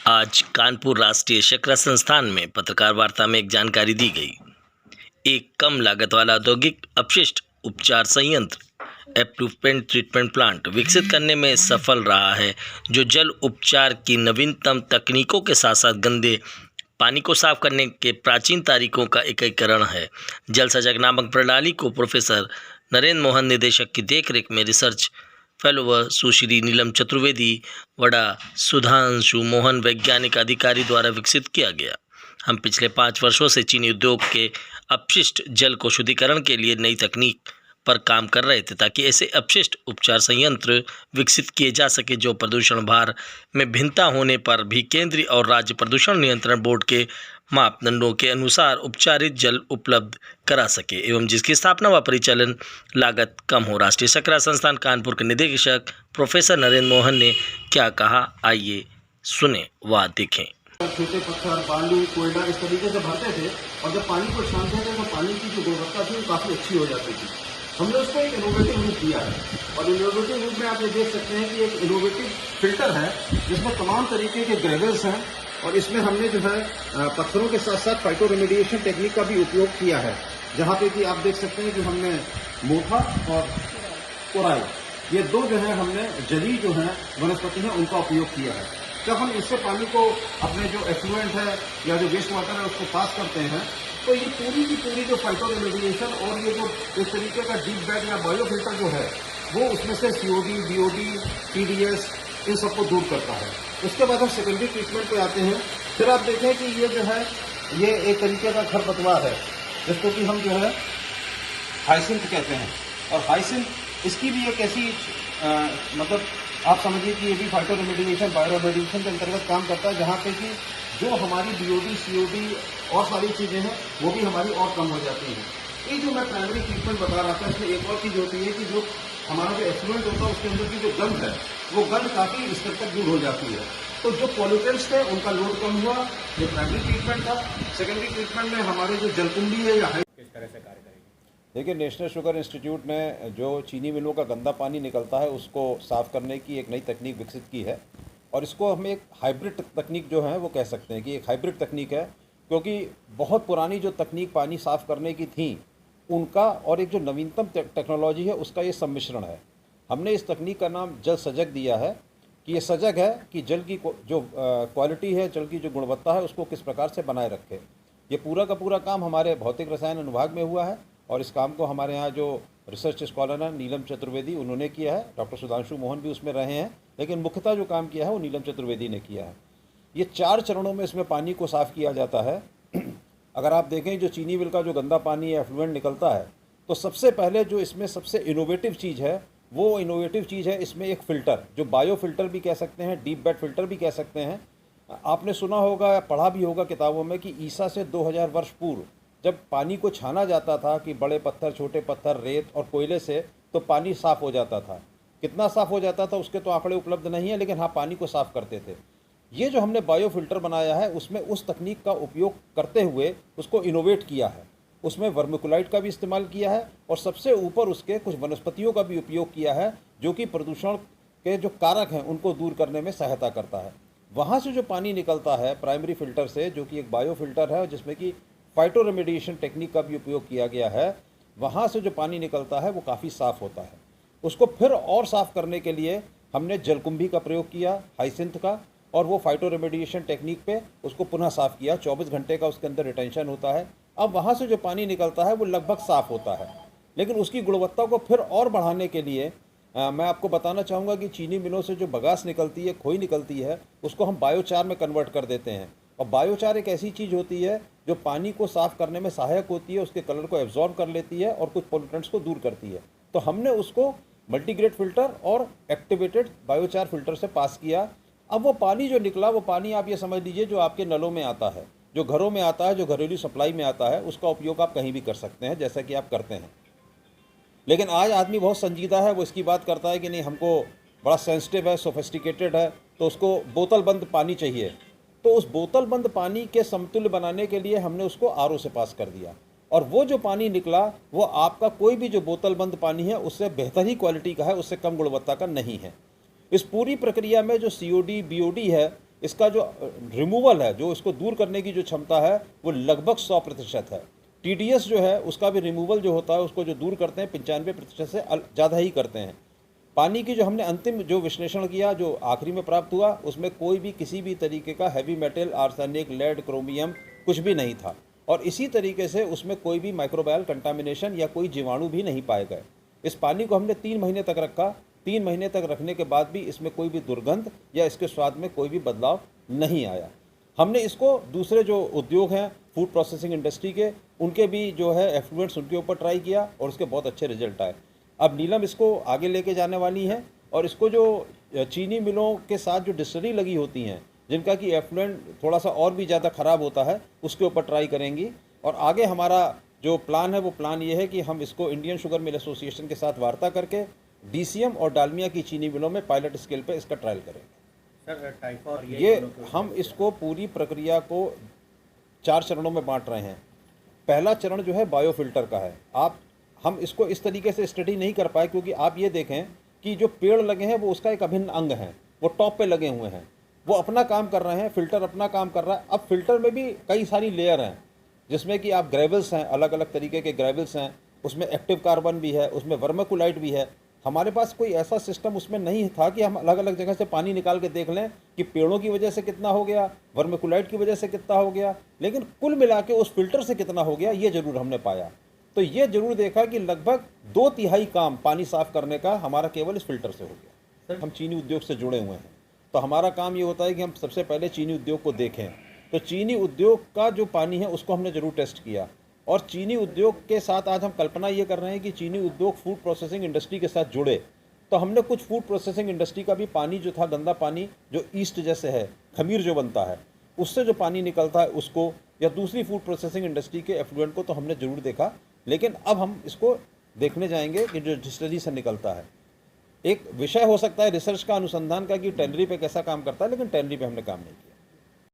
आज कानपुर राष्ट्रीय चक्रा संस्थान में पत्रकार वार्ता में एक जानकारी दी गई। एक कम लागत वाला औद्योगिक अपशिष्ट उपचार संयंत्र एफ्लुएंट ट्रीटमेंट प्लांट विकसित करने में सफल रहा है, जो जल उपचार की नवीनतम तकनीकों के साथ साथ गंदे पानी को साफ करने के प्राचीन तरीकों का एकीकरण है। जल सजग नामक प्रणाली को प्रोफेसर नरेंद्र मोहन निदेशक की देखरेख में रिसर्च फेलो व सुश्री नीलम चतुर्वेदी वडा सुधांशु मोहन वैज्ञानिक अधिकारी द्वारा विकसित किया गया। हम पिछले 5 वर्षों से चीनी उद्योग के अपशिष्ट जल को शुद्धिकरण के लिए नई तकनीक पर काम कर रहे थे, ताकि ऐसे अपशिष्ट उपचार संयंत्र विकसित किए जा सके जो प्रदूषण भार में भिन्नता होने पर भी केंद्रीय और राज्य प्रदूषण नियंत्रण बोर्ड के मापदंडों के अनुसार उपचारित जल उपलब्ध करा सके एवं जिसकी स्थापना व परिचालन लागत कम हो। राष्ट्रीय चक्रा संस्थान कानपुर के निदेशक प्रोफेसर नरेंद्र मोहन ने क्या कहा, आइए सुने व देखें। छोटे पत्थर, बालू, कोयला इस तरीके से भरते थे और जब पानी को छानते थे तो पानी की जो गुणवत्ता थी वो काफ़ी अच्छी हो जाती थी। हमने उसको एक इनोवेटिव रूप दिया है और इनोवेटिव रूप में आप ये देख सकते हैं कि एक इनोवेटिव फिल्टर है जिसमें तमाम तरीके के ग्रेवल्स हैं और इसमें हमने जो है पत्थरों के साथ साथ फाइटो रेमेडिएशन टेक्निक का भी उपयोग किया है, जहाँ पे कि आप देख सकते हैं कि हमने मोथा और कोराई ये दो जो है हमने जली जो है वनस्पति है उनका उपयोग किया है। जब हम इससे पानी को अपने जो एफ्लुएंट है या जो वेस्ट वाटर है उसको पास करते हैं तो ये पूरी की पूरी जो फाइटो रेमेडिएशन और ये जो इस तरीके का डीप बेड या बायो फिल्टर जो है वो उसमें से सीओडी, बीओडी, टीडीएस इन सबको दूर करता है। उसके बाद हम सेकेंडरी ट्रीटमेंट पे आते हैं। फिर आप देखें कि ये जो है ये एक तरीके का खरपतवार है जिसको कि हम जो है हाइसिंथ कहते हैं और हाइसिंथ इसकी भी एक ऐसी मतलब आप समझिए कि ये भी फाइटो रेमेडिएशन, बायो रेमेडिएशन के अंतर्गत काम करता है, जहाँ पे कि जो हमारी बीओडी, सीओडी और सारी चीज़ें हैं वो भी हमारी और कम हो जाती हैं। ये जो मैं प्राइमरी ट्रीटमेंट बता रहा था, इसमें एक और चीज़ होती है कि जो हमारा जो एफ्लुएंट होता है उसके अंदर की जो गंध है वो गंध काफ़ी स्तर तक दूर हो जाती है। तो जो पॉल्यूटेंट्स थे उनका लोड कम हुआ, ये प्राइमरी ट्रीटमेंट था। सेकेंडरी ट्रीटमेंट में हमारे जो जलकुंडी है या किस तरह से कार्य करेगी। देखिए, नेशनल शुगर इंस्टीट्यूट ने जो चीनी मिलों का गंदा पानी निकलता है उसको साफ़ करने की एक नई तकनीक विकसित की है और इसको हम एक हाइब्रिड तकनीक जो है वो कह सकते हैं कि एक हाइब्रिड तकनीक है, क्योंकि बहुत पुरानी जो तकनीक पानी साफ़ करने की थी उनका और एक जो नवीनतम टेक्नोलॉजी है उसका ये सम्मिश्रण है। हमने इस तकनीक का नाम जल सजग दिया है कि ये सजग है कि जल की जो क्वालिटी है, जल की जो गुणवत्ता है उसको किस प्रकार से बनाए रखे। ये पूरा का पूरा काम हमारे भौतिक रसायन अनुभाग में हुआ है और इस काम को हमारे यहाँ जो रिसर्च स्कॉलर हैं नीलम चतुर्वेदी उन्होंने किया है। डॉक्टर सुधांशु मोहन भी उसमें रहे हैं, लेकिन मुख्यतः जो काम किया है वो नीलम चतुर्वेदी ने किया है। ये 4 चरणों में इसमें पानी को साफ़ किया जाता है। अगर आप देखें जो चीनी मिल का जो गंदा पानी या एफ्लुएंट निकलता है तो सबसे पहले जो इसमें सबसे इनोवेटिव चीज़ है वो इनोवेटिव चीज़ है इसमें एक फ़िल्टर, जो बायो फिल्टर भी कह सकते हैं, डीप बेड फिल्टर भी कह सकते हैं। आपने सुना होगा या पढ़ा भी होगा किताबों में कि ईसा से 2000 वर्ष पूर्व जब पानी को छाना जाता था कि बड़े पत्थर, छोटे पत्थर, रेत और कोयले से, तो पानी साफ़ हो जाता था। कितना साफ़ हो जाता था उसके तो आंकड़े उपलब्ध नहीं है, लेकिन हाँ पानी को साफ़ करते थे। ये जो हमने बायो फिल्टर बनाया है उसमें उस तकनीक का उपयोग करते हुए उसको इनोवेट किया है। उसमें वर्मिकुलाइट का भी इस्तेमाल किया है और सबसे ऊपर उसके कुछ वनस्पतियों का भी उपयोग किया है जो कि प्रदूषण के जो कारक हैं उनको दूर करने में सहायता करता है। वहाँ से जो पानी निकलता है प्राइमरी फ़िल्टर से, जो कि एक बायो फिल्टर है जिसमें कि फाइटो रेमेडिएशन टेक्निक का भी उपयोग किया गया है, वहाँ से जो पानी निकलता है वो काफ़ी साफ़ होता है। उसको फिर और साफ़ करने के लिए हमने जलकुंभी का प्रयोग किया, हाइसिंथ का, और वो फाइटो रेमेडिएशन टेक्निक पे उसको पुनः साफ़ किया। 24 घंटे का उसके अंदर रिटेंशन होता है। अब वहाँ से जो पानी निकलता है वो लगभग साफ़ होता है, लेकिन उसकी गुणवत्ता को फिर और बढ़ाने के लिए मैं आपको बताना चाहूँगा कि चीनी मिलों से जो बगास निकलती है, खोई निकलती है, उसको हम बायोचार में कन्वर्ट कर देते हैं। और बायोचार एक ऐसी चीज़ होती है जो पानी को साफ़ करने में सहायक होती है, उसके कलर को एब्जॉर्ब कर लेती है और कुछ पोल्यूटेंट्स को दूर करती है। तो हमने उसको मल्टीग्रेड फ़िल्टर और एक्टिवेटेड बायोचार फ़िल्टर से पास किया। अब वो पानी जो निकला वो पानी आप ये समझ लीजिए जो आपके नलों में आता है, जो घरों में आता है, जो घरेलू सप्लाई में आता है, उसका उपयोग आप कहीं भी कर सकते हैं जैसा कि आप करते हैं। लेकिन आज आदमी बहुत संजीदा है, वो इसकी बात करता है कि नहीं हमको बड़ा सेंसिटिव है, सोफिस्टिकेटेड है, तो उसको बोतल बंद पानी चाहिए। तो उस बोतल बंद पानी के समतुल्य बनाने के लिए हमने उसको आरओ से पास कर दिया और वो जो पानी निकला वो आपका कोई भी जो बोतल बंद पानी है उससे बेहतर ही क्वालिटी का है, उससे कम गुणवत्ता का नहीं है। इस पूरी प्रक्रिया में जो सीओडी, बीओडी है इसका जो रिमूवल है, जो इसको दूर करने की जो क्षमता है वो लगभग 100% है। TDS जो है उसका भी रिमूवल जो होता है उसको जो दूर करते हैं 95% से ज़्यादा ही करते हैं। पानी की जो हमने अंतिम जो विश्लेषण किया, जो आखिरी में प्राप्त हुआ, उसमें कोई भी किसी भी तरीके का heavy metal, arsenic, lead, chromium कुछ भी नहीं था और इसी तरीके से उसमें कोई भी माइक्रोबायल कंटामिनेशन या कोई जीवाणु भी नहीं पाए गए। इस पानी को हमने 3 महीने तक रखा। 3 महीने तक रखने के बाद भी इसमें कोई भी दुर्गंध या इसके स्वाद में कोई भी बदलाव नहीं आया। हमने इसको दूसरे जो उद्योग हैं फूड प्रोसेसिंग इंडस्ट्री के, उनके भी जो है एफ्लुएंट्स उनके ऊपर ट्राई किया और उसके बहुत अच्छे रिजल्ट आए। अब नीलम इसको आगे लेके जाने वाली है और इसको जो चीनी मिलों के साथ जो डिस्टलरी लगी होती हैं, जिनका कि एफ्लुएंट थोड़ा सा और भी ज़्यादा ख़राब होता है, उसके ऊपर ट्राई करेंगी। और आगे हमारा जो प्लान है वो प्लान ये है कि हम इसको इंडियन शुगर मिल एसोसिएशन के साथ वार्ता करके DCM और डालमिया की चीनी मिलों में पायलट स्केल पे इसका ट्रायल करेंगे। सर टाइफा ये हम इसको पूरी प्रक्रिया को 4 चरणों में बांट रहे हैं। पहला चरण जो है बायोफिल्टर का है। हम इसको इस तरीके से स्टडी नहीं कर पाए क्योंकि आप ये देखें कि जो पेड़ लगे हैं वो उसका एक अभिन्न अंग है, वो टॉप पे लगे हुए हैं, वो अपना काम कर रहे हैं, फिल्टर अपना काम कर रहा है। अब फिल्टर में भी कई सारी लेयर हैं जिसमें कि आप ग्रेवल्स हैं, अलग अलग तरीके के ग्रेवल्स हैं, उसमें एक्टिव कार्बन भी है, उसमें वर्मिकुलाइट भी है। हमारे पास कोई ऐसा सिस्टम उसमें नहीं था कि हम अलग अलग जगह से पानी निकाल के देख लें कि पेड़ों की वजह से कितना हो गया, वर्मिकुलाइट की वजह से कितना हो गया, लेकिन कुल मिला के उस फिल्टर से कितना हो गया ये ज़रूर हमने पाया। तो ये जरूर देखा कि लगभग 2/3 काम पानी साफ करने का हमारा केवल इस फिल्टर से हो गया। हम चीनी उद्योग से जुड़े हुए हैं तो हमारा काम ये होता है कि हम सबसे पहले चीनी उद्योग को देखें। तो चीनी उद्योग का जो पानी है उसको हमने ज़रूर टेस्ट किया और चीनी उद्योग के साथ आज हम कल्पना ये कर रहे हैं कि चीनी उद्योग फूड प्रोसेसिंग इंडस्ट्री के साथ जुड़े। तो हमने कुछ फूड प्रोसेसिंग इंडस्ट्री का भी पानी जो था, गंदा पानी जो ईस्ट जैसे है, खमीर जो बनता है, उससे जो पानी निकलता है उसको, या दूसरी फूड प्रोसेसिंग इंडस्ट्री के एफ्लुएंट को तो हमने ज़रूर देखा। लेकिन अब हम इसको देखने जाएंगे कि जो डिस्टिलरी से निकलता है। एक विषय हो सकता है रिसर्च का, अनुसंधान का, कि टैनरी पे कैसा काम करता है, लेकिन टैनरी पे हमने काम नहीं किया।